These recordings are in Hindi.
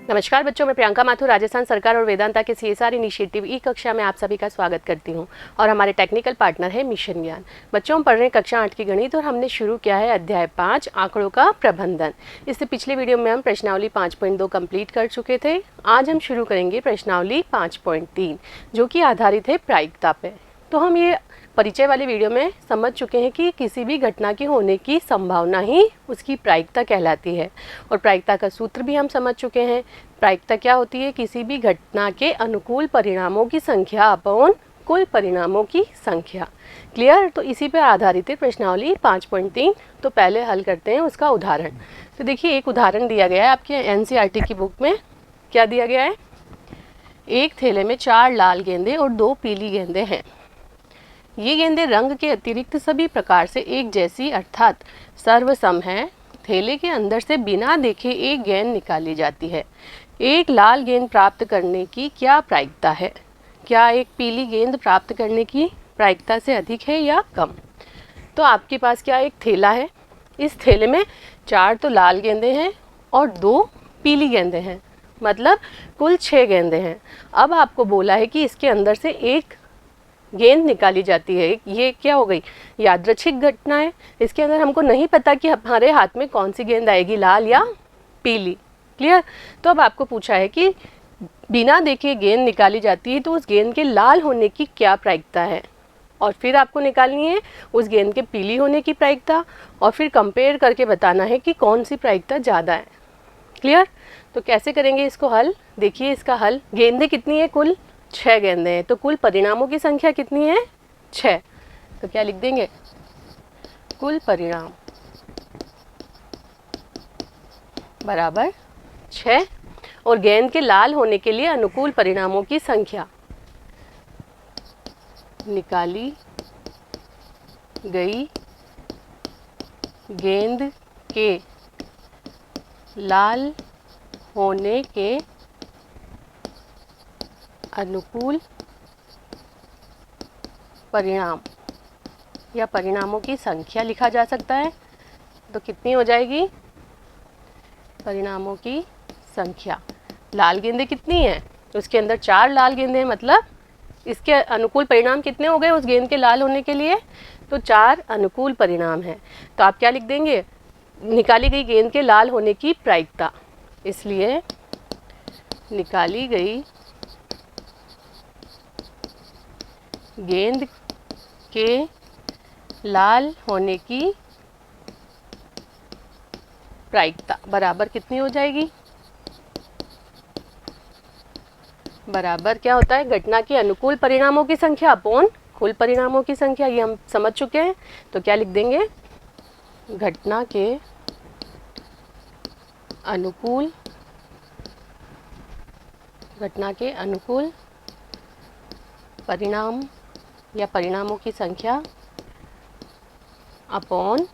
नमस्कार बच्चों, मैं प्रियंका माथुर राजस्थान सरकार और वेदांता के सीएसआर इनिशिएटिव ई कक्षा में आप सभी का स्वागत करती हूं और हमारे टेक्निकल पार्टनर है मिशन ज्ञान। बच्चों, हम पढ़ रहे हैं कक्षा 8 की गणित और हमने शुरू किया है अध्याय 5 आंकड़ों का प्रबंधन। इससे पिछले वीडियो में हम प्रश्नावली 5.2 कंप्लीट कर चुके थे। आज हम शुरू करेंगे प्रश्नावली 5.3 जो कि आधारित है प्रायिकता पे। तो हम ये परिचय वाले वीडियो में समझ चुके हैं कि किसी भी घटना के होने की संभावना ही उसकी प्रायिकता कहलाती है और प्रायिकता का सूत्र भी हम समझ चुके हैं। प्रायिकता क्या होती है? किसी भी घटना के अनुकूल परिणामों की संख्या अपॉन कुल परिणामों की संख्या। क्लियर? तो इसी पर आधारित है प्रश्नावली 5.3। तो पहले हल करते हैं उसका उदाहरण। तो देखिए, एक उदाहरण दिया गया है आपके एनसीईआरटी की बुक में। क्या दिया गया है? एक थैले में 4 लाल गेंदे और 2 पीली गेंदे हैं। ये गेंदें रंग के अतिरिक्त सभी प्रकार से एक जैसी अर्थात सर्वसम है। थैले के अंदर से बिना देखे एक गेंद निकाली जाती है। एक लाल गेंद प्राप्त करने की क्या प्रायिकता है? क्या एक पीली गेंद प्राप्त करने की प्रायिकता से अधिक है या कम? तो आपके पास क्या एक थैला है। इस थैले में 4 तो लाल गेंदे हैं और 2 पीली गेंदे हैं, मतलब कुल 6 गेंदे हैं। अब आपको बोला है कि इसके अंदर से एक गेंद निकाली जाती है। ये क्या हो गई? यादृच्छिक घटना है। इसके अंदर हमको नहीं पता कि हमारे हाथ में कौन सी गेंद आएगी, लाल या पीली। क्लियर? तो अब आपको पूछा है कि बिना देखे गेंद निकाली जाती है तो उस गेंद के लाल होने की क्या प्रायिकता है, और फिर आपको निकालनी है उस गेंद के पीली होने की प्रायिकता और फिर कंपेयर करके बताना है कि कौन सी प्रायिकता ज़्यादा है। क्लियर? तो कैसे करेंगे इसको हल? देखिए इसका हल। गेंदें कितनी है? कुल 6 गेंदें हैं। तो कुल परिणामों की संख्या कितनी है? 6। तो क्या लिख देंगे? कुल परिणाम बराबर 6 और गेंद के लाल होने के लिए अनुकूल परिणामों की संख्या निकाली गई गेंद के लाल होने के अनुकूल परिणाम या परिणामों की संख्या लिखा जा सकता है। तो कितनी हो जाएगी? परिणामों की संख्या। लाल गेंदें कितनी हैं? उसके अंदर 4 लाल गेंदें हैं, मतलब इसके अनुकूल परिणाम कितने हो गए उस गेंद के लाल होने के लिए? तो 4 अनुकूल परिणाम हैं। तो आप क्या लिख देंगे? निकाली गई गेंद के लाल होने की प्रायिकता। इसलिए निकाली गई गेंद के लाल होने की प्रायिकता बराबर कितनी हो जाएगी? बराबर क्या होता है? घटना के अनुकूल परिणामों की संख्या अपॉन कुल परिणामों की संख्या। ये हम समझ चुके हैं। तो क्या लिख देंगे? घटना के अनुकूल परिणाम या परिणामों की संख्या अपॉन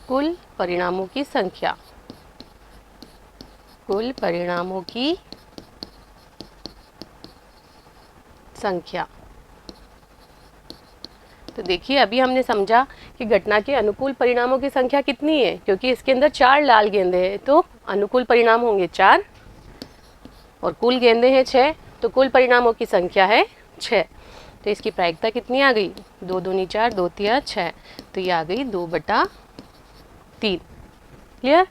कुल परिणामों की संख्या। कुल परिणामों की संख्या। तो देखिए, अभी हमने समझा कि घटना के अनुकूल परिणामों की संख्या कितनी है, क्योंकि इसके अंदर 4 लाल गेंदें हैं तो अनुकूल परिणाम होंगे 4 और कुल गेंदें हैं 6, तो कुल परिणामों की संख्या है 6। तो इसकी प्रायिकता कितनी आ गई? 2 दूनी 4, 2 तिया 6। तो ये आ गई 2/3। क्लियर?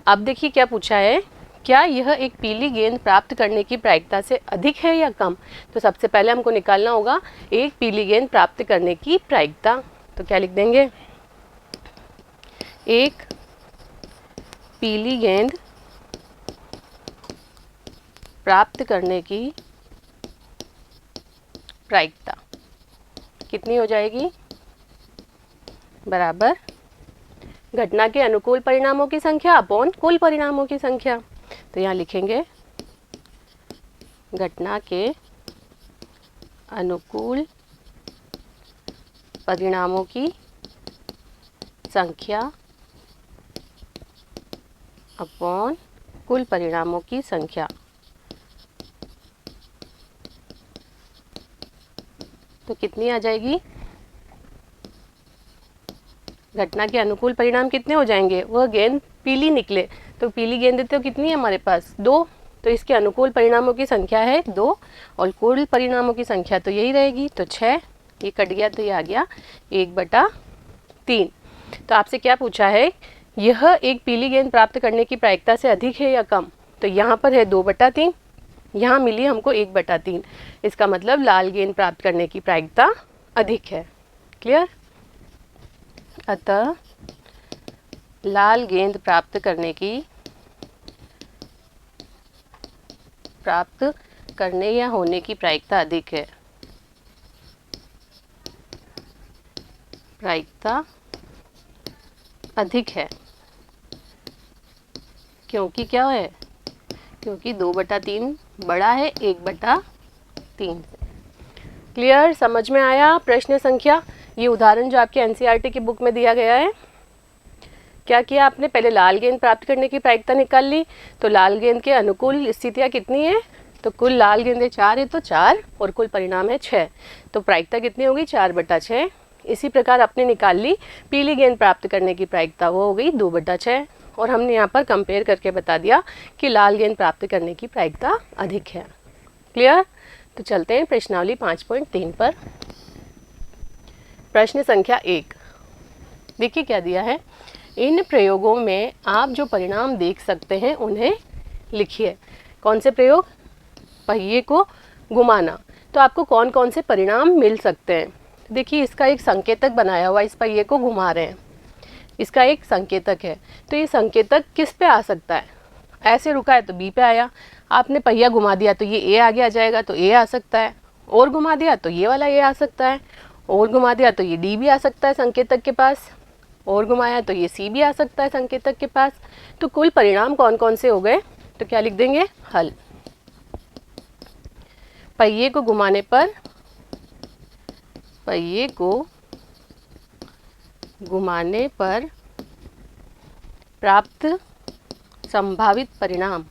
अब देखिए क्या पूछा है। क्या यह एक पीली गेंद प्राप्त करने की प्रायिकता से अधिक है या कम? तो सबसे पहले हमको निकालना होगा एक पीली गेंद प्राप्त करने की प्रायिकता। तो क्या लिख देंगे? एक पीली गेंद प्राप्त करने की प्रायिकता कितनी हो जाएगी? बराबर घटना के अनुकूल परिणामों की संख्या अपॉन कुल परिणामों की संख्या। तो यहाँ लिखेंगे घटना के अनुकूल परिणामों की संख्या अपॉन कुल परिणामों की संख्या। तो कितनी आ जाएगी? घटना के अनुकूल परिणाम कितने हो जाएंगे? वह गेंद पीली निकले, तो पीली गेंदें तो कितनी है हमारे पास? 2। तो इसके अनुकूल परिणामों की संख्या है 2 और कुल परिणामों की संख्या तो यही रहेगी, तो 6। ये कट गया तो ये आ गया 1/3। तो आपसे क्या पूछा है, यह एक पीली गेंद प्राप्त करने की प्रायिकता से अधिक है या कम? तो यहाँ पर है 2/3, यहाँ मिली हमको 1/3। इसका मतलब लाल गेंद प्राप्त करने की प्रायिकता अधिक है। क्लियर? अतः लाल गेंद प्राप्त करने या होने की प्रायिकता अधिक है। प्रायिकता अधिक है क्योंकि क्या है? क्योंकि 2/3 बड़ा है 1/3 से। क्लियर? समझ में आया? प्रश्न संख्या, ये उदाहरण जो आपके एनसीईआरटी की बुक में दिया गया है, क्या किया आपने? पहले लाल गेंद प्राप्त करने की प्रायिकता निकाल ली। तो लाल गेंद के अनुकूल स्थितियाँ कितनी है? तो कुल लाल गेंदें 4 है तो 4 और कुल परिणाम है 6। तो प्रायिकता कितनी होगी? 4/6। इसी प्रकार आपने निकाल ली पीली गेंद प्राप्त करने की प्रायिकता, वो हो गई 2/6। और हमने यहाँ पर कंपेयर करके बता दिया कि लाल गेंद प्राप्त करने की प्रायिकता अधिक है। क्लियर? तो चलते हैं प्रश्नावली 5.3 पर। प्रश्न संख्या 1, देखिए क्या दिया है। इन प्रयोगों में आप जो परिणाम देख सकते हैं उन्हें लिखिए। कौन से प्रयोग? पहिए को घुमाना। तो आपको कौन कौन से परिणाम मिल सकते हैं? देखिए इसका एक संकेतक बनाया हुआ, इस पहिए को घुमा रहे हैं, इसका एक संकेतक है। तो ये संकेतक किस पे आ सकता है? ऐसे रुका है तो बी पे आया, आपने पहिया घुमा दिया तो ये ए आगे आ जाएगा, तो ए आ सकता है। और घुमा दिया तो ये वाला ए आ सकता है, और घुमा दिया तो ये डी भी आ सकता है संकेतक के पास, और घुमाया तो ये सी भी आ सकता है संकेतक के पास। तो कुल परिणाम कौन कौन से हो गए? तो क्या लिख देंगे? हल। पहिए को घुमाने पर प्राप्त संभावित परिणाम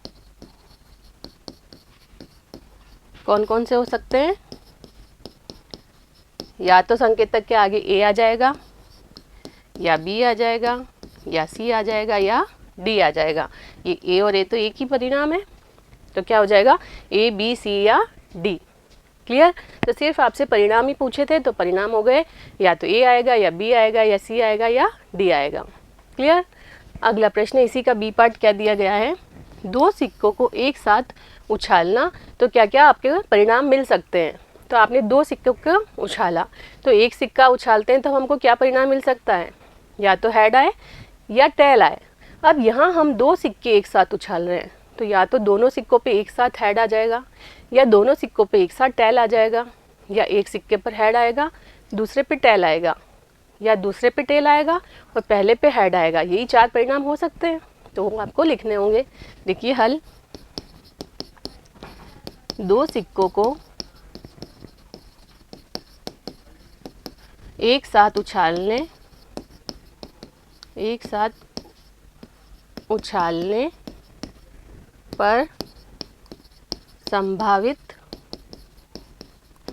कौन कौन से हो सकते हैं? या तो संकेतक के आगे ए आ जाएगा, या बी आ जाएगा, या सी आ जाएगा, या डी आ जाएगा। ये ए और ए तो एक ही परिणाम है, तो क्या हो जाएगा? ए, बी, सी या डी। क्लियर? तो सिर्फ आपसे परिणाम ही पूछे थे तो परिणाम हो गए, या तो ए आएगा, या बी आएगा, या सी आएगा, या डी आएगा। क्लियर? अगला प्रश्न, इसी का बी पार्ट क्या दिया गया है? 2 सिक्कों को एक साथ उछालना, तो क्या क्या आपके परिणाम मिल सकते हैं? तो आपने 2 सिक्कों को उछाला, तो एक सिक्का उछालते हैं तो हमको क्या परिणाम मिल सकता है? या तो हेड आए या टेल आए। अब यहाँ हम 2 सिक्के एक साथ उछाल रहे हैं, तो या तो दोनों सिक्कों पे एक साथ हेड आ जाएगा, या दोनों सिक्कों पे एक साथ टेल आ जाएगा, या एक सिक्के पर हेड आएगा दूसरे पे टेल आएगा, या दूसरे पे टेल आएगा और पहले पे हेड आएगा। यही 4 परिणाम हो सकते हैं, तो आपको लिखने होंगे। देखिए हल, 2 सिक्कों को एक साथ उछालने पर संभावित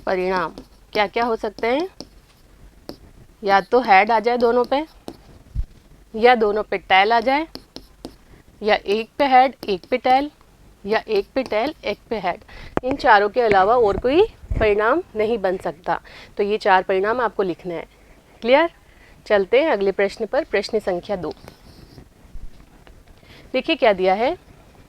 परिणाम क्या क्या हो सकते हैं? या तो हेड आ जाए दोनों पे, या दोनों पे टेल आ जाए, या एक पे हेड एक पे टेल, या एक पे टेल एक पे हेड। इन चारों के अलावा और कोई परिणाम नहीं बन सकता। तो ये 4 परिणाम आपको लिखने हैं। क्लियर? चलते हैं अगले प्रश्न पर। प्रश्न संख्या 2, देखिए क्या दिया है।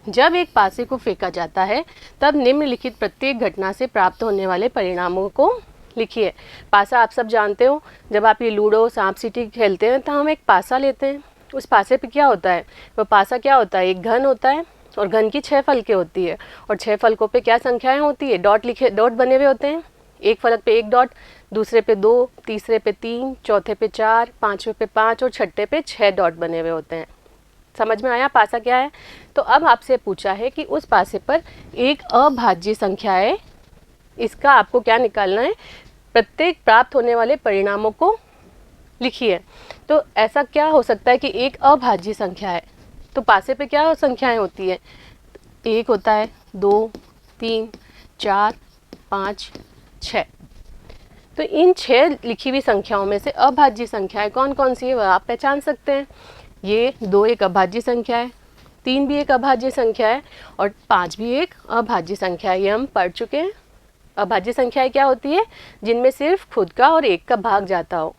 जब एक पासे को फेंका जाता है तब निम्नलिखित प्रत्येक घटना से प्राप्त होने वाले परिणामों को लिखिए। पासा आप सब जानते हो, जब आप ये लूडो, सांप सीढ़ी खेलते हैं तो हम एक पासा लेते हैं। उस पासे पे क्या होता है? वो पासा क्या होता है? एक घन होता है, और घन की 6 फलकें होती है, और 6 फलकों पे क्या संख्याएं होती है? डॉट बने हुए होते हैं। एक फलक पे 1 डॉट, दूसरे पे 2, तीसरे पे 3, चौथे पे 4, पांचवे पे 5 और छठे पे 6 डॉट बने हुए होते हैं। समझ में आया पासा क्या है? तो अब आपसे पूछा है कि उस पासे पर एक अभाज्य संख्या है, इसका आपको क्या निकालना है? प्रत्येक प्राप्त होने वाले परिणामों को लिखिए। तो ऐसा क्या हो सकता है कि एक अभाज्य संख्या है, तो पासे पे क्या संख्याएं होती है? 1 होता है, 2, 3, 4, 5, 6। तो इन 6 लिखी हुई संख्याओं में से अभाज्य संख्याएं कौन कौन सी है वह आप पहचान सकते हैं। ये 2 एक अभाज्य संख्या है, 3 भी एक अभाज्य संख्या है और 5 भी एक अभाज्य संख्या है। ये हम पढ़ चुके हैं। अभाज्य संख्याएं क्या होती है? जिनमें सिर्फ खुद का और एक का भाग जाता हो,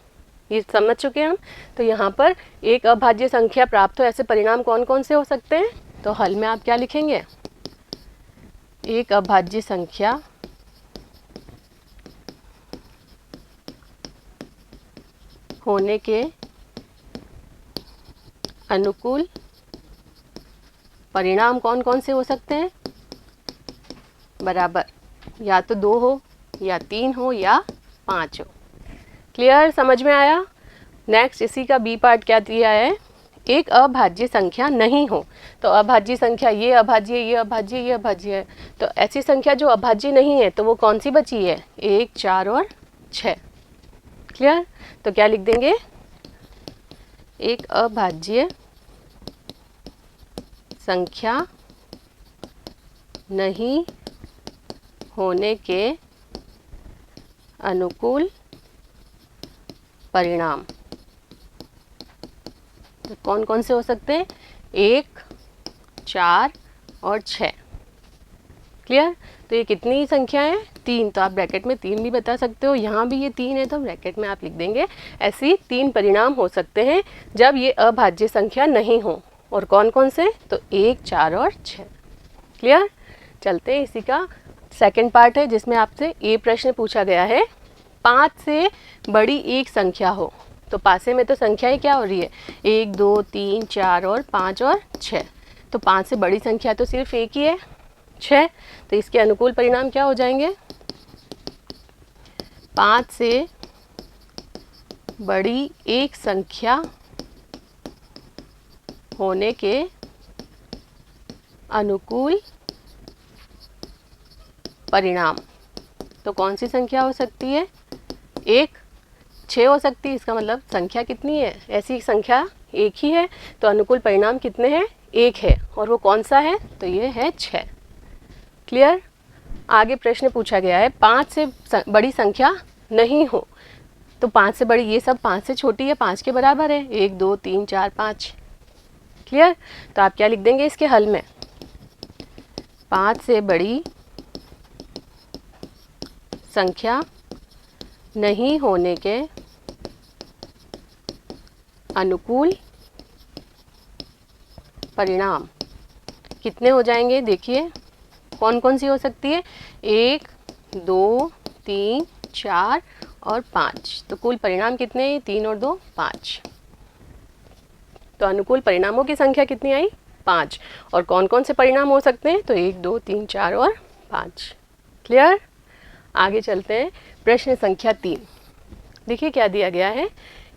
ये समझ चुके हैं हम। तो यहाँ पर एक अभाज्य संख्या प्राप्त हो ऐसे परिणाम कौन कौन से हो सकते हैं? तो हल में आप क्या लिखेंगे? एक अभाज्य संख्या होने के अनुकूल परिणाम कौन कौन से हो सकते हैं? बराबर, या तो 2 हो या 3 हो या 5 हो। क्लियर, समझ में आया? नेक्स्ट इसी का बी पार्ट क्या दिया है? एक अभाज्य संख्या नहीं हो। तो अभाज्य संख्या ये अभाज्य, ये अभाज्य, ये अभाज्य है। तो ऐसी संख्या जो अभाज्य नहीं है तो वो कौन सी बची है? 1, 4 और 6। क्लियर, तो क्या लिख देंगे? एक अभाज्य संख्या नहीं होने के अनुकूल परिणाम तो कौन कौन से हो सकते हैं? 1, 4 और 6। क्लियर, तो ये कितनी संख्या है? 3। तो आप ब्रैकेट में 3 भी बता सकते हो। यहाँ भी ये 3 है तो ब्रैकेट में आप लिख देंगे। ऐसी 3 परिणाम हो सकते हैं जब ये अभाज्य संख्या नहीं हो। और कौन कौन से? तो 1, 4 और 6। क्लियर, चलते हैं इसी का सेकंड पार्ट है जिसमें आपसे ये प्रश्न पूछा गया है, 5 से बड़ी एक संख्या हो। तो पासे में तो संख्याएं क्या हो रही है? 1, 2, 3, 4 और 5 और 6। तो 5 से बड़ी संख्या तो सिर्फ एक ही है, 6। तो इसके अनुकूल परिणाम क्या हो जाएंगे? 5 से बड़ी एक संख्या होने के अनुकूल परिणाम तो कौन सी संख्या हो सकती है? 1, 6 हो सकती है। इसका मतलब संख्या कितनी है? ऐसी संख्या एक ही है। तो अनुकूल परिणाम कितने हैं? 1 है। और वो कौन सा है? तो ये है 6। क्लियर, आगे प्रश्न पूछा गया है 5 से बड़ी संख्या नहीं हो। तो 5 से बड़ी, ये सब 5 से छोटी है, 5 के बराबर है। 1, 2, 3, 4, 5। क्लियर, तो आप क्या लिख देंगे इसके हल में? 5 से बड़ी संख्या नहीं होने के अनुकूल परिणाम कितने हो जाएंगे? देखिए कौन कौन सी हो सकती है? 1, 2, 3, 4 और 5। तो कुल परिणाम कितने हैं? 3 और 2, 5। तो अनुकूल परिणामों की संख्या कितनी आई? 5। और कौन कौन से परिणाम हो सकते हैं? तो 1, 2, 3, 4 और 5। क्लियर, आगे चलते हैं। प्रश्न संख्या 3। देखिए क्या दिया गया है,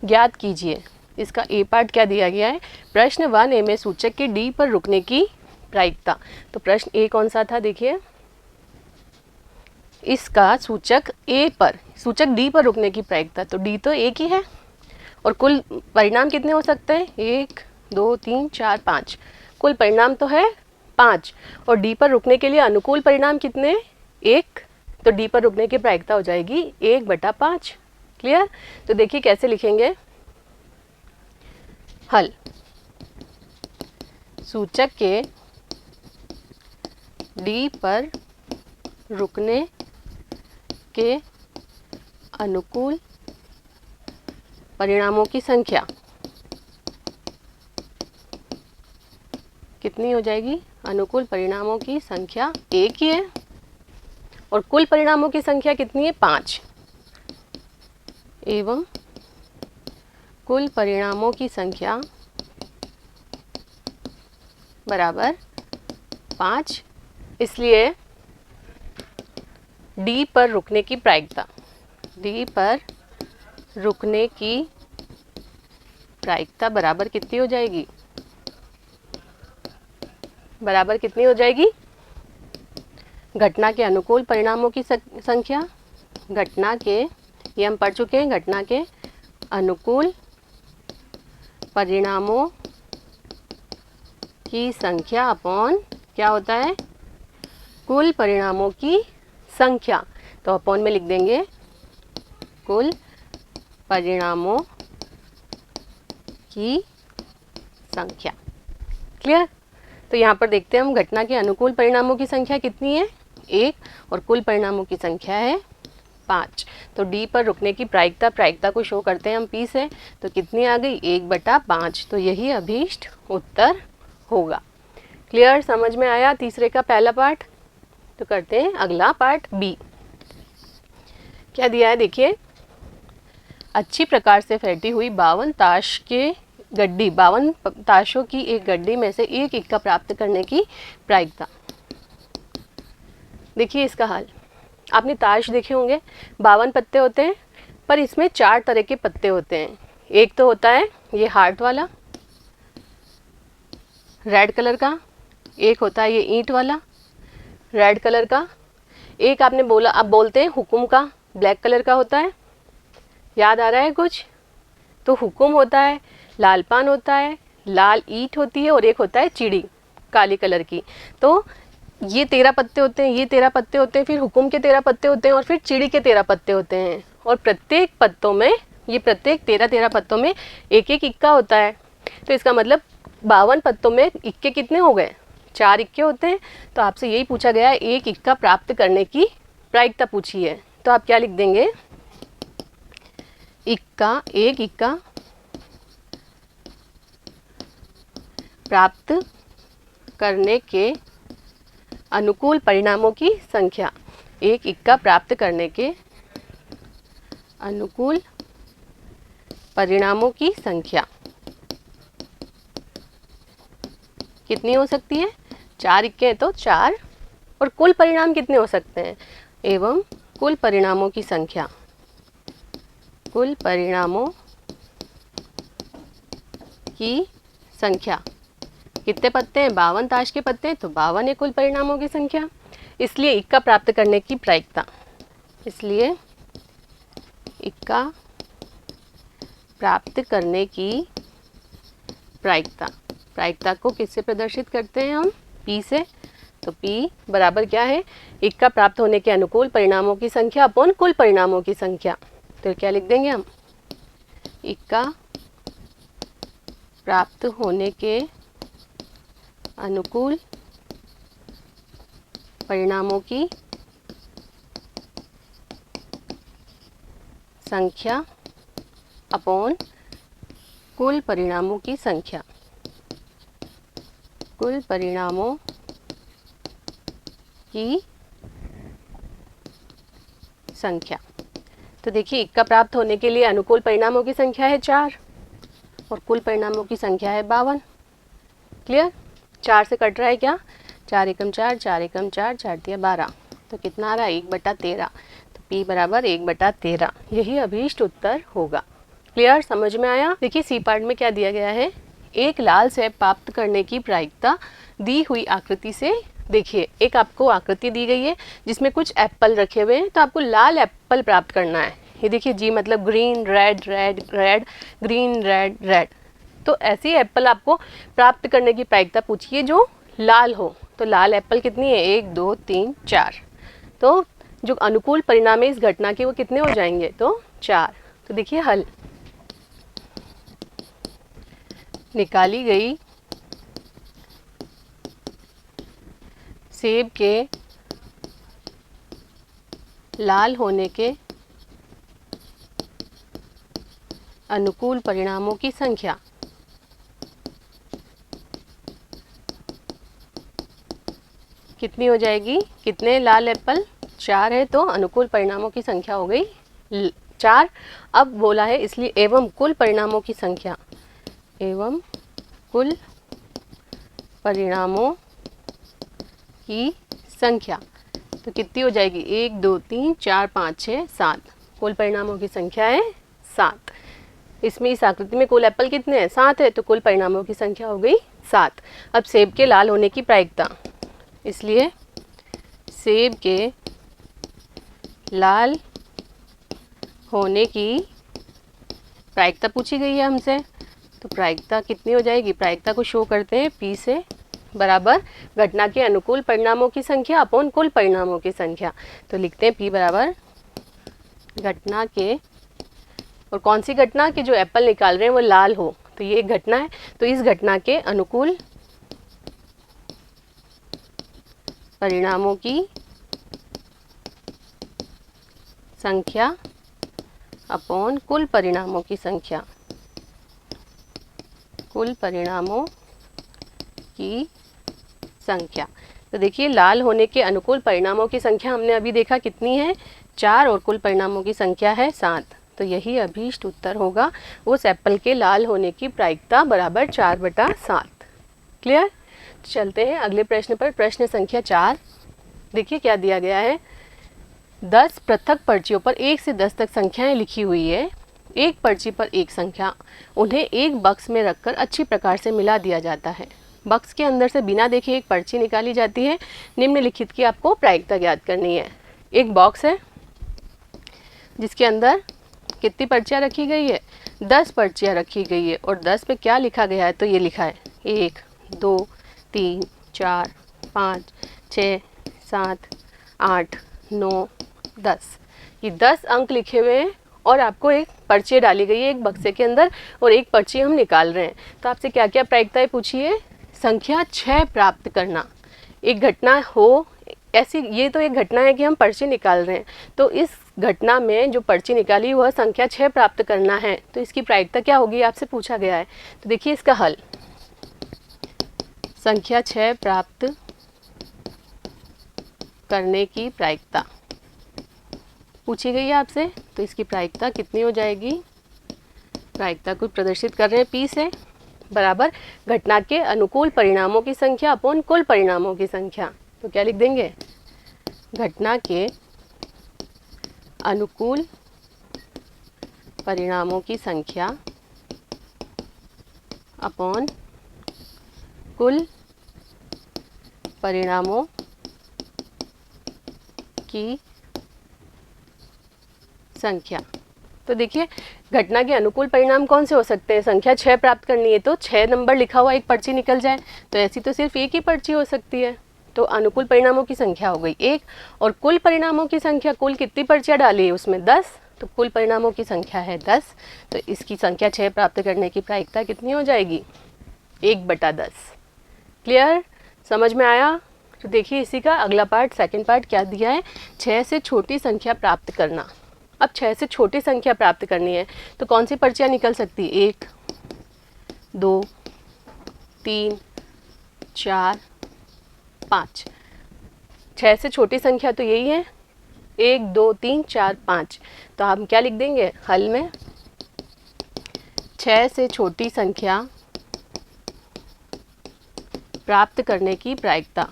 ज्ञात कीजिए। इसका ए पार्ट क्या दिया गया है? प्रश्न 1A में सूचक के डी पर रुकने की प्रायिकता। तो प्रश्न ए कौन सा था? देखिए इसका सूचक ए पर, सूचक डी पर रुकने की प्रायिकता। तो डी तो एक ही है और कुल परिणाम कितने हो सकते हैं? 1, 2, 3, 4, 5। कुल परिणाम तो है 5 और डी पर रुकने के लिए अनुकूल परिणाम कितने? 1। तो डी पर रुकने की प्रायिकता हो जाएगी 1/5। क्लियर, तो देखिए कैसे लिखेंगे हल। सूचक के डी पर रुकने के अनुकूल परिणामों की संख्या कितनी हो जाएगी? अनुकूल परिणामों की संख्या एक ही है और कुल परिणामों की संख्या कितनी है? 5। एवं कुल परिणामों की संख्या बराबर 5। इसलिए डी पर रुकने की प्रायिकता, डी पर रुकने की प्रायिकता बराबर कितनी हो जाएगी? बराबर कितनी हो जाएगी? घटना के अनुकूल परिणामों की संख्या, घटना के, ये हम पढ़ चुके हैं, घटना के अनुकूल परिणामों की संख्या अपॉन क्या होता है? कुल परिणामों की संख्या। तो अपॉन में लिख देंगे कुल परिणामों की संख्या। क्लियर? तो यहाँ पर देखते हैं हम घटना के अनुकूल परिणामों की संख्या कितनी है, 1, और कुल परिणामों की संख्या है 5। तो डी पर रुकने की प्रायिकता को शो करते हैं हम पी से, तो कितनी आ गई, 1/5। तो यही अभीष्ट उत्तर होगा। क्लियर? समझ में आया तीसरे का पहला पार्ट? तो करते हैं अगला पार्ट बी। क्या दिया है देखिए, अच्छी प्रकार से फेंटी हुई 52 ताश के गड्डी, 52 ताशों की एक गड्डी में से एक इक्का प्राप्त करने की प्रायिकता। देखिए इसका हल, आपने ताश देखे होंगे, 52 पत्ते होते हैं, पर इसमें 4 तरह के पत्ते होते हैं। एक तो होता है ये हार्ट वाला रेड कलर का, एक होता है ये ईंट वाला रेड कलर का, एक आपने बोला, अब बोलते हैं हुकुम का, ब्लैक कलर का होता है। याद आ रहा है कुछ? तो हुकुम होता है, लाल पान होता है, लाल ईंट होती है, और एक होता है चिड़ी काली कलर की। तो ये 13 पत्ते होते हैं, ये 13 पत्ते होते हैं, फिर हुकुम के 13 पत्ते होते हैं, और फिर चिड़ी के 13 पत्ते होते हैं। और प्रत्येक पत्तों में, ये प्रत्येक 13 पत्तों में एक एक इक्का होता है। तो इसका मतलब 52 पत्तों में इक्के कितने हो गए, 4 इक्के होते हैं। तो आपसे यही पूछा गया है, एक इक्का प्राप्त करने की प्रायिकता पूछी है। तो आप क्या लिख देंगे, इक्का, एक इक्का प्राप्त करने के अनुकूल परिणामों की संख्या, एक इक्का प्राप्त करने के अनुकूल परिणामों की संख्या कितनी हो सकती है, 4 इक्के हैं तो 4, और कुल परिणाम कितने हो सकते हैं, एवं कुल परिणामों की संख्या, कुल परिणामों की संख्या कितने पत्ते हैं, 52 ताश के पत्ते हैं, तो 52 है कुल परिणामों की संख्या। इसलिए इक्का प्राप्त करने की प्रायिकता, इसलिए इक्का प्राप्त करने की प्रायिकता को किससे प्रदर्शित करते हैं हम, पी से। तो पी बराबर क्या है, इक्का प्राप्त होने के अनुकूल परिणामों की संख्या अपॉन कुल परिणामों की संख्या। तो क्या लिख देंगे हम, इक्का प्राप्त होने के अनुकूल परिणामों की संख्या अपॉन कुल परिणामों की संख्या, कुल परिणामों की संख्या। तो देखिए इक्का प्राप्त होने के लिए अनुकूल परिणामों की संख्या है 4, और कुल परिणामों की संख्या है 52। क्लियर? 4 से कट रहा है क्या, 4 एकम 4, 4 एकम 4, 4 दिया 12, तो कितना आ रहा है, 1/13। तो P बराबर 1/13, यही अभीष्ट उत्तर होगा। क्लियर? समझ में आया? देखिए सी पार्ट में क्या दिया गया है, एक लाल सेब प्राप्त करने की प्रायिकता दी हुई आकृति से। देखिए एक आपको आकृति दी गई है जिसमें कुछ एप्पल रखे हुए हैं, तो आपको लाल एप्पल प्राप्त करना है। ये देखिए जी मतलब green red red red, green red red. तो ऐसी एप्पल आपको प्राप्त करने की प्रायिकता पूछिए जो लाल हो। तो लाल एप्पल कितनी है, 1 2 3 4। तो जो अनुकूल परिणाम है इस घटना के वो कितने हो जाएंगे, तो 4। तो देखिए हल, निकाली गई सेब के लाल होने के अनुकूल परिणामों की संख्या कितनी हो जाएगी, कितने लाल एप्पल, 4 है, तो अनुकूल परिणामों की संख्या हो गई 4। अब बोला है इसलिए एवं कुल परिणामों की संख्या, एवं कुल परिणामों की संख्या तो कितनी हो जाएगी, 1 2 3 4 5 6 7। कुल परिणामों की संख्या है 7। इसमें इस आकृति में कुल एप्पल कितने हैं, 7 है, तो कुल परिणामों की संख्या हो गई 7। अब सेब के लाल होने की प्रायिकता, इसलिए सेब के लाल होने की प्रायिकता पूछी गई है हमसे। तो प्रायिकता कितनी हो जाएगी, प्रायिकता को शो करते हैं P से बराबर घटना के अनुकूल परिणामों की संख्या अपॉन कुल परिणामों की संख्या। तो लिखते हैं P बराबर घटना के, और कौन सी घटना की जो एप्पल निकाल रहे हैं वो लाल हो, तो ये एक घटना है, तो इस घटना के अनुकूल परिणामों की संख्या अपॉन कुल परिणामों की संख्या, कुल परिणामों की संख्या। तो देखिए लाल होने के अनुकूल परिणामों की संख्या हमने अभी देखा कितनी है, 4, और कुल परिणामों की संख्या है 7। तो यही अभीष्ट उत्तर होगा, उस एप्पल के लाल होने की प्रायिकता बराबर 4/7। क्लियर। चलते हैं अगले प्रश्न पर। प्रश्न संख्या 4। देखिए क्या दिया गया है। 10 पृथक पर्चियों पर 1 से 10 तक संख्याएं लिखी हुई है। एक पर्ची पर एक संख्या, उन्हें एक बक्स में रखकर अच्छी प्रकार से मिला दिया जाता है। बक्स के अंदर से बिना देखे एक पर्ची निकाली जाती है। निम्नलिखित की आपको प्रायिकता ज्ञात करनी है। एक बॉक्स है जिसके अंदर कितनी पर्चियाँ रखी गई है, 10 पर्चियाँ रखी गई है, और 10 पे क्या लिखा गया है, तो ये लिखा है 1 2 3 4 5 6 7 8 9 10। ये 10 अंक लिखे हुए हैं और आपको एक पर्ची डाली गई है एक बक्से के अंदर, और एक पर्ची हम निकाल रहे हैं। तो आपसे क्या क्या प्रायिकताएं पूछी है। संख्या 6 प्राप्त करना। एक घटना हो ऐसी, ये तो एक घटना है कि हम पर्ची निकाल रहे हैं, तो इस घटना में जो पर्ची निकाली वह संख्या 6 प्राप्त करना है, तो इसकी प्रायिकता क्या होगी आपसे पूछा गया है। तो देखिए इसका हल, संख्या 6 प्राप्त करने की प्रायिकता पूछी गई है आपसे, तो इसकी प्रायिकता कितनी हो जाएगी। प्रायिकता को प्रदर्शित कर रहे हैं P से, बराबर घटना के अनुकूल परिणामों की संख्या अपॉन कुल परिणामों की संख्या। तो क्या लिख देंगे, घटना के अनुकूल परिणामों की संख्या अपॉन कुल परिणामों की संख्या। तो देखिए घटना के अनुकूल परिणाम कौन से हो सकते हैं। संख्या 6 प्राप्त करनी है तो 6 नंबर लिखा हुआ एक पर्ची निकल जाए, तो ऐसी तो सिर्फ एक ही पर्ची हो सकती है। तो अनुकूल परिणामों की संख्या हो गई 1, और कुल परिणामों की संख्या, कुल कितनी पर्चियाँ डाली है उसमें 10, तो कुल परिणामों की संख्या है 10। तो इसकी संख्या 6 प्राप्त करने की प्रायिकता कितनी हो जाएगी, 1/10। क्लियर, समझ में आया। तो देखिए इसी का अगला पार्ट, सेकंड पार्ट क्या दिया है, 6 से छोटी संख्या प्राप्त करना। अब 6 से छोटी संख्या प्राप्त करनी है तो कौन सी पर्चियाँ निकल सकती है, 1 2 3 4 5। 6 से छोटी संख्या तो यही है, 1 2 3 4 5। तो हम क्या लिख देंगे हल में, 6 से छोटी संख्या प्राप्त करने की प्रायिकता,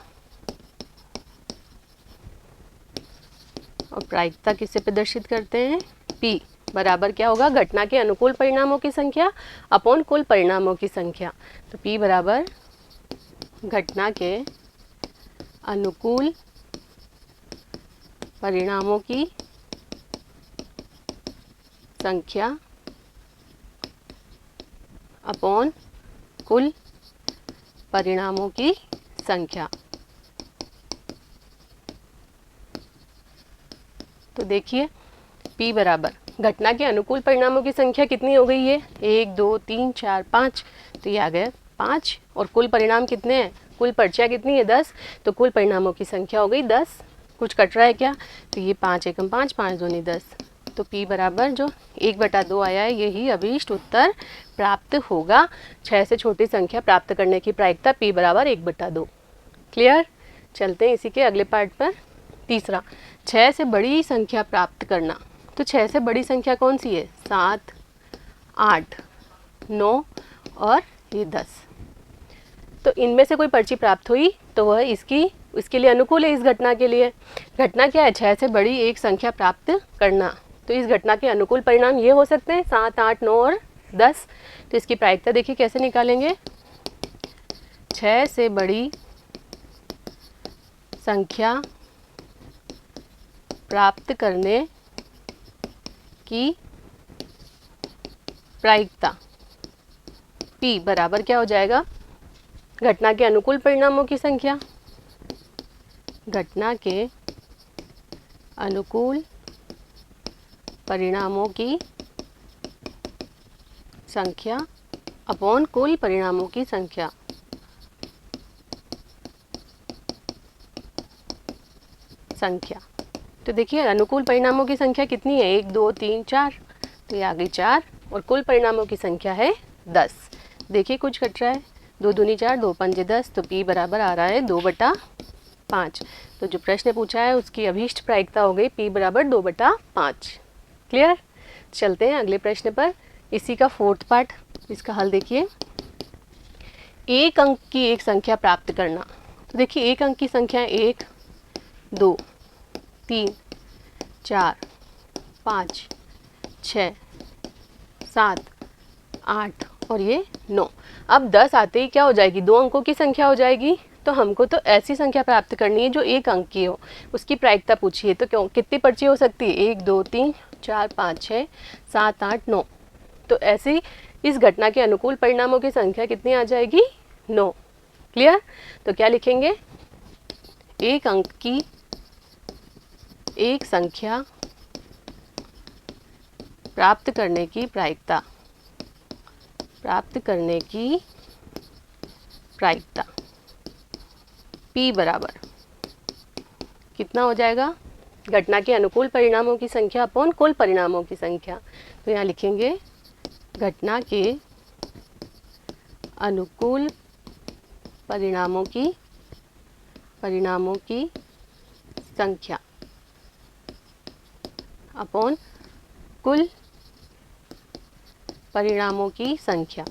और प्रायिकता किससे प्रदर्शित करते हैं, P बराबर क्या होगा, घटना के अनुकूल परिणामों की संख्या अपॉन कुल परिणामों की संख्या। तो P बराबर घटना के अनुकूल परिणामों की संख्या अपॉन कुल परिणामों की संख्या। तो देखिए P बराबर घटना के अनुकूल परिणामों की संख्या कितनी हो गई है, 1 2 3 4 5। तो ये आ गया 5, और कुल परिणाम कितने हैं, कुल पर्चियाँ कितनी है 10, तो कुल परिणामों की संख्या हो गई 10। कुछ कट रहा है क्या, तो ये 5 एकम 5 5 दूनी 10। तो P बराबर जो 1/2 आया है यही अभीष्ट उत्तर प्राप्त होगा। 6 से छोटी संख्या प्राप्त करने की प्रायिकता P बराबर 1/2। क्लियर, चलते हैं इसी के अगले पार्ट पर। तीसरा, 6 से बड़ी संख्या प्राप्त करना। तो 6 से बड़ी संख्या कौन सी है, 7 8 9 और ये 10। तो इनमें से कोई पर्ची प्राप्त हुई तो वह इसके लिए अनुकूल है। इस घटना के लिए घटना क्या है, 6 से बड़ी एक संख्या प्राप्त करना। तो इस घटना के अनुकूल परिणाम ये हो सकते हैं 7 8 9 और 10। तो इसकी प्रायिकता देखिए कैसे निकालेंगे, 6 से बड़ी संख्या प्राप्त करने की प्रायिकता P बराबर क्या हो जाएगा, घटना के अनुकूल परिणामों की संख्या, घटना के अनुकूल परिणामों की संख्या अपॉन कुल परिणामों की संख्या। तो देखिए अनुकूल परिणामों की संख्या कितनी है, 1 2 3 4, तो ये आ गई 4 और कुल परिणामों की संख्या है 10। देखिए कुछ घट रहा है, 2 दूनी 4, 2 पंजे 10, तो p बराबर आ रहा है 2/5। तो जो प्रश्न पूछा है उसकी अभीष्ट प्रायिकता हो गई p बराबर 2/5। क्लियर। चलते हैं अगले प्रश्न पर, इसी का 4th पार्ट, इसका हल देखिए। एक अंक की एक संख्या प्राप्त करना। तो देखिए एक अंक की संख्या 1 2 3 4 5 6 7 8 और ये 9। अब 10 आते ही क्या हो जाएगी, 2 अंकों की संख्या हो जाएगी। तो हमको तो ऐसी संख्या प्राप्त करनी है जो एक अंक की हो, उसकी प्रायिकता पूछिए। तो क्यों कितनी पर्ची हो सकती है, 1 2 3 4 5 6 7 8 9। तो ऐसे इस घटना के अनुकूल परिणामों की संख्या कितनी आ जाएगी, 9। क्लियर। तो क्या लिखेंगे, एक अंक की एक संख्या प्राप्त करने की प्रायिकता, p बराबर कितना हो जाएगा, घटना के अनुकूल परिणामों की संख्या अपॉन कुल परिणामों की संख्या। तो यहाँ लिखेंगे घटना के अनुकूल परिणामों की संख्या अपॉन कुल परिणामों की संख्या।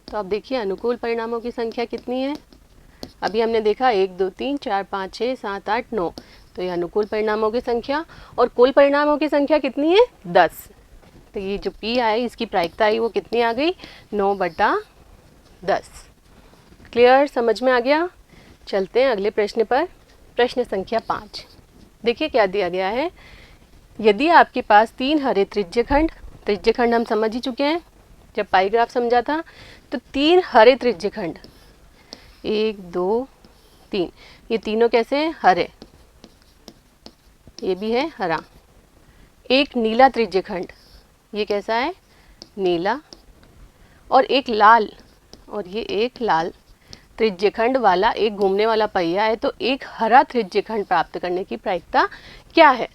तो अब देखिए अनुकूल परिणामों की संख्या कितनी है, अभी हमने देखा 1 2 3 4 5 6 7 8 9, तो ये अनुकूल परिणामों की संख्या। और कुल परिणामों की संख्या कितनी है, 10। तो ये जो p आई इसकी प्रायिकता आई वो कितनी आ गई, 9/10। क्लियर, समझ में आ गया। चलते हैं अगले प्रश्न पर, प्रश्न संख्या 5। देखिए क्या दिया गया है, यदि आपके पास 3 हरे त्रिज्यखंड हम समझ ही चुके हैं जब पाई ग्राफ समझा था। तो 3 हरे त्रिज्यखंड 1 2 3, ये तीनों कैसे हैं, हरे, ये भी है हरा। एक नीला त्रिज्यखंड, ये कैसा है, नीला। और एक लाल, और ये एक लाल त्रिज्यखंड वाला एक घूमने वाला पहिया है। तो एक हरा त्रिज्यखंड प्राप्त करने की प्रायिकता क्या है।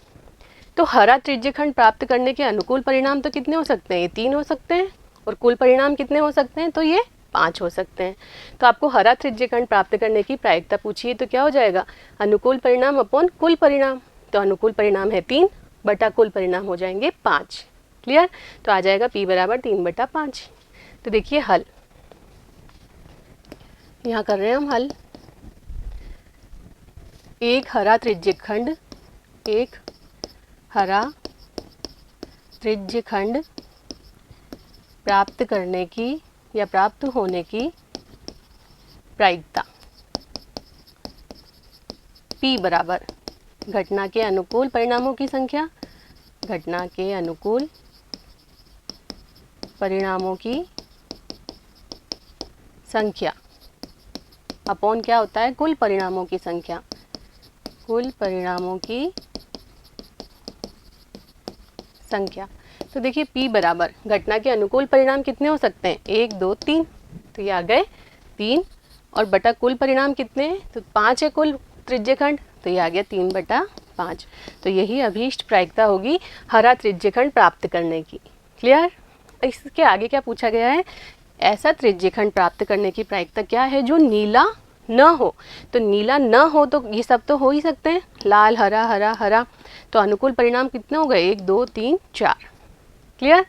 तो हरा त्रिज्यखंड प्राप्त करने के अनुकूल परिणाम तो कितने हो सकते हैं, ये 3 हो सकते हैं। और कुल परिणाम कितने हो सकते हैं, तो ये 5 हो सकते हैं। तो आपको हरा त्रिज्यखंड प्राप्त करने की प्रायिकता पूछिए, तो क्या हो जाएगा, अनुकूल परिणाम अपॉन कुल परिणाम। तो अनुकूल परिणाम है 3 बटा कुल परिणाम हो जाएंगे 5। क्लियर। तो आ जाएगा p बराबर 3/5। तो देखिए हल, यहाँ कर रहे हैं हम हल। एक हरा त्रिज्यखंड प्राप्त करने की या प्राप्त होने की प्रायिकता p बराबर घटना के अनुकूल परिणामों की संख्या, घटना के अनुकूल परिणामों की संख्या अपॉन क्या होता है, कुल परिणामों की संख्या, कुल परिणामों की संख्या। तो देखिए p बराबर घटना के अनुकूल परिणाम कितने हो सकते हैं, 1 2 3, तो ये आ गए 3। और बटा कुल परिणाम कितने हैं, तो 5 है कुल त्रिज्यखंड, तो ये आ गया 3/5। तो यही अभीष्ट प्रायिकता होगी हरा त्रिज्यखंड प्राप्त करने की। क्लियर। इसके आगे क्या पूछा गया है, ऐसा त्रिज्यखंड प्राप्त करने की प्रायिकता क्या है जो नीला न हो। तो नीला न हो तो ये सब तो हो ही सकते हैं, लाल हरा हरा हरा। तो अनुकूल परिणाम कितने हो गए, 1 2 3 4। क्लियर।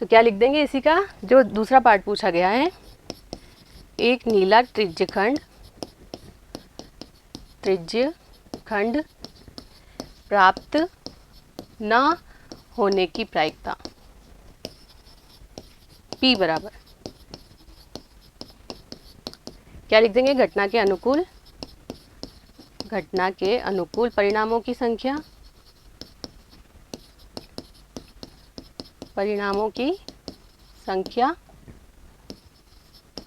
तो क्या लिख देंगे इसी का जो दूसरा पार्ट पूछा गया है, एक नीला त्रिज्यखंड प्राप्त न होने की प्रायिकता p बराबर क्या लिख देंगे, घटना के अनुकूल परिणामों की संख्या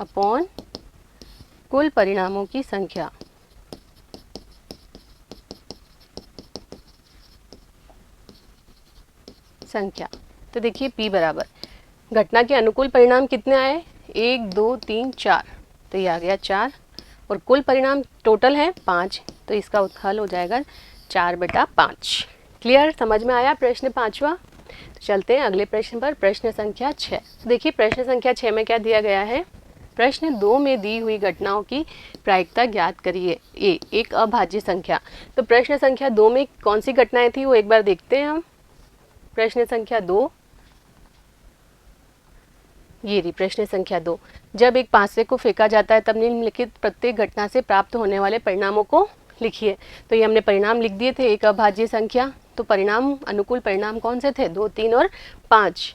अपॉन कुल परिणामों की संख्या। तो देखिए p बराबर घटना के अनुकूल परिणाम कितने आए, 1 2 3 4, तो ये आ गया 4, और कुल परिणाम टोटल है 5, तो इसका हल हो जाएगा 4/5। क्लियर, समझ में आया प्रश्न 5वां। तो चलते हैं अगले प्रश्न पर, प्रश्न संख्या 6। देखिए प्रश्न संख्या 6 में क्या दिया गया है, प्रश्न 2 में दी हुई घटनाओं की प्रायिकता ज्ञात करिए। ए एक अभाज्य संख्या, तो प्रश्न संख्या 2 में कौन सी घटनाएं थी वो एक बार देखते हैं हम। प्रश्न संख्या 2, ये रही प्रश्न संख्या 2, जब एक पासे को फेंका जाता है तब निम्नलिखित प्रत्येक घटना से प्राप्त होने वाले परिणामों को लिखिए। तो ये हमने परिणाम लिख दिए थे, एक अभाज्य संख्या, तो परिणाम अनुकूल परिणाम कौन से थे, 2 3 और 5,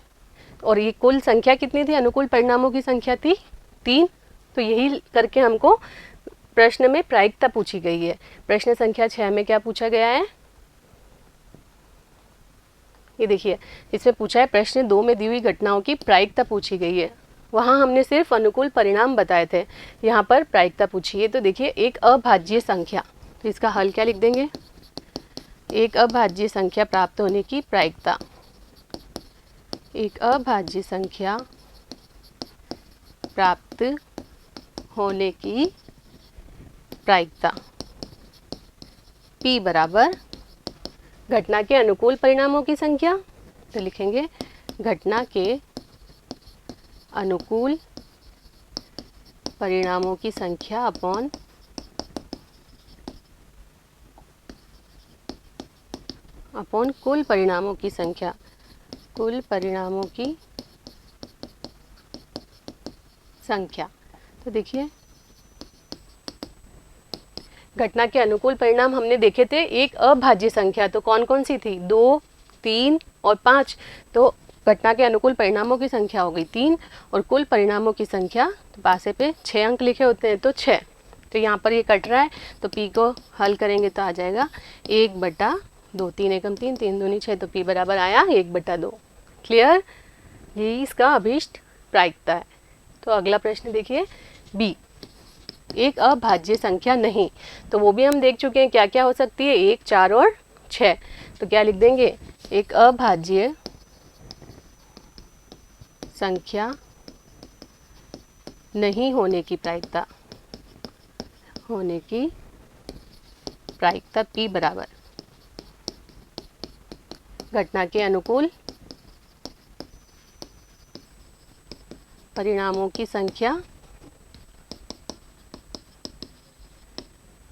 और ये कुल संख्या कितनी थी, अनुकूल परिणामों की संख्या थी 3। तो यही करके हमको प्रश्न में प्रायिकता पूछी गई है। प्रश्न संख्या 6 में क्या पूछा गया है, ये देखिए इसमें पूछा है प्रश्न 2 में दी हुई घटनाओं की प्रायिकता पूछी गई है। वहाँ हमने सिर्फ अनुकूल परिणाम बताए थे, यहाँ पर प्रायिकता पूछी है। तो देखिए एक अभाज्य संख्या, तो इसका हल क्या लिख देंगे, एक अभाज्य संख्या प्राप्त होने की प्रायिकता, एक अभाज्य संख्या प्राप्त होने की प्रायिकता P बराबर घटना के अनुकूल परिणामों की संख्या, तो लिखेंगे घटना के अनुकूल परिणामों की संख्या अपॉन कुल परिणामों की संख्या, कुल परिणामों की संख्या। तो देखिए घटना के अनुकूल परिणाम हमने देखे थे, एक अभाज्य संख्या, तो कौन कौन सी थी, 2 3 और 5, तो घटना के अनुकूल परिणामों की संख्या हो गई 3, और कुल परिणामों की संख्या, तो पासे पे 6 अंक लिखे होते हैं तो 6, तो यहाँ पर ये कट रहा है, तो P को हल करेंगे तो आ जाएगा 1/2, 3 एकम 3, 3 दूनी 6, तो P बराबर आया 1/2। क्लियर, यही इसका अभीष्ट प्रायिकता है। तो अगला प्रश्न देखिए B, एक अभाज्य संख्या नहीं, तो वो भी हम देख चुके हैं क्या क्या हो सकती है, 1 4 और 6, तो क्या लिख देंगे, एक अभाज्य संख्या नहीं होने की प्रायिकता, होने की प्रायिकता P बराबर घटना के अनुकूल परिणामों की संख्या,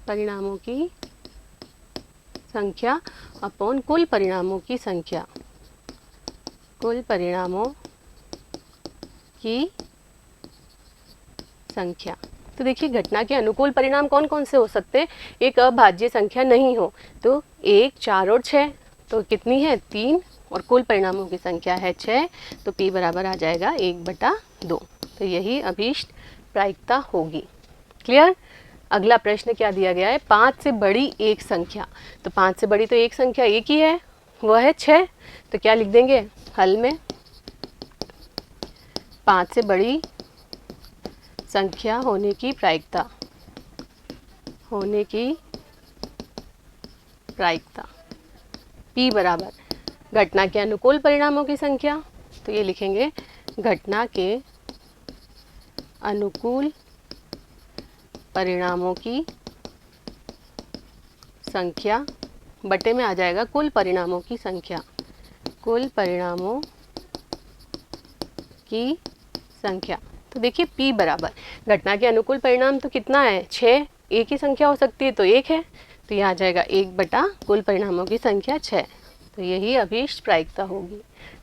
परिणामों की संख्या अपॉन कुल परिणामों की संख्या, कुल परिणामों की संख्या। तो देखिए घटना के अनुकूल परिणाम कौन कौन से हो सकते हैं, एक अभाज्य संख्या नहीं हो, तो 1 4 और 6, तो कितनी है 3, और कुल परिणामों की संख्या है 6, तो P बराबर आ जाएगा 1/2, तो यही अभीष्ट प्रायिकता होगी। क्लियर। अगला प्रश्न क्या दिया गया है, 5 से बड़ी एक संख्या, तो 5 से बड़ी तो एक संख्या एक ही है, वह है 6, तो क्या लिख देंगे हल में, 5 से बड़ी संख्या होने की प्रायिकता, होने की प्रायिकता P बराबर घटना के अनुकूल परिणामों की संख्या, तो ये लिखेंगे घटना के अनुकूल परिणामों की संख्या बटे में आ जाएगा कुल परिणामों की संख्या, कुल परिणामों की संख्या। तो देखिए P बराबर घटना के अनुकूल परिणाम तो कितना है 6, एक ही संख्या हो सकती है तो 1 है, तो यह आ जाएगा 1 कुल परिणामों की संख्या 6, तो यही अभीष्ट प्रायिकता होगी।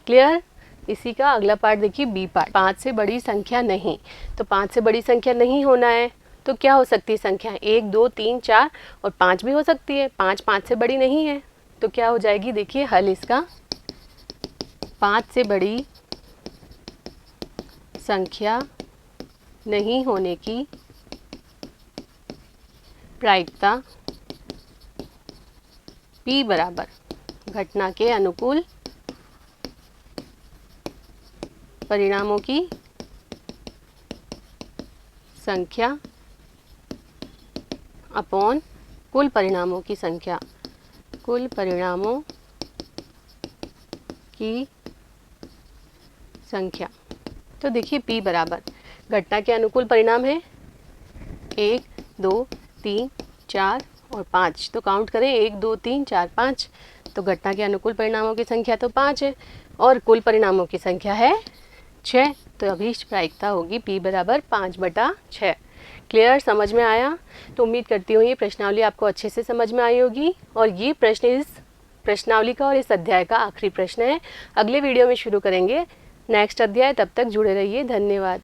क्लियर। इसी का अगला पार्ट देखिए B पार्ट, 5 से बड़ी संख्या नहीं, तो 5 से बड़ी संख्या नहीं होना है तो क्या हो सकती है संख्या, 1 2 3 4 और 5 भी हो सकती है, 5 से बड़ी नहीं है, तो क्या हो जाएगी, देखिए हल इसका 5 से बड़ी संख्या नहीं होने की प्रायिकता P बराबर घटना के अनुकूल परिणामों की संख्या अपॉन कुल परिणामों की संख्या, कुल परिणामों की संख्या। तो देखिए P बराबर घटना के अनुकूल परिणाम है 1, 2, 3, 4 और 5। तो काउंट करें 1, 2, 3, 4, 5। तो घटना के अनुकूल परिणामों की संख्या तो 5 है और कुल परिणामों की संख्या है 6। तो अभीष्ट प्रायिकता होगी P बराबर 5/6। क्लियर, समझ में आया? तो उम्मीद करती हूँ ये प्रश्नावली आपको अच्छे से समझ में आई होगी और ये प्रश्न इस प्रश्नावली का और इस अध्याय का आखिरी प्रश्न है। अगले वीडियो में शुरू करेंगे नेक्स्ट अध्याय। तब तक जुड़े रहिए। धन्यवाद।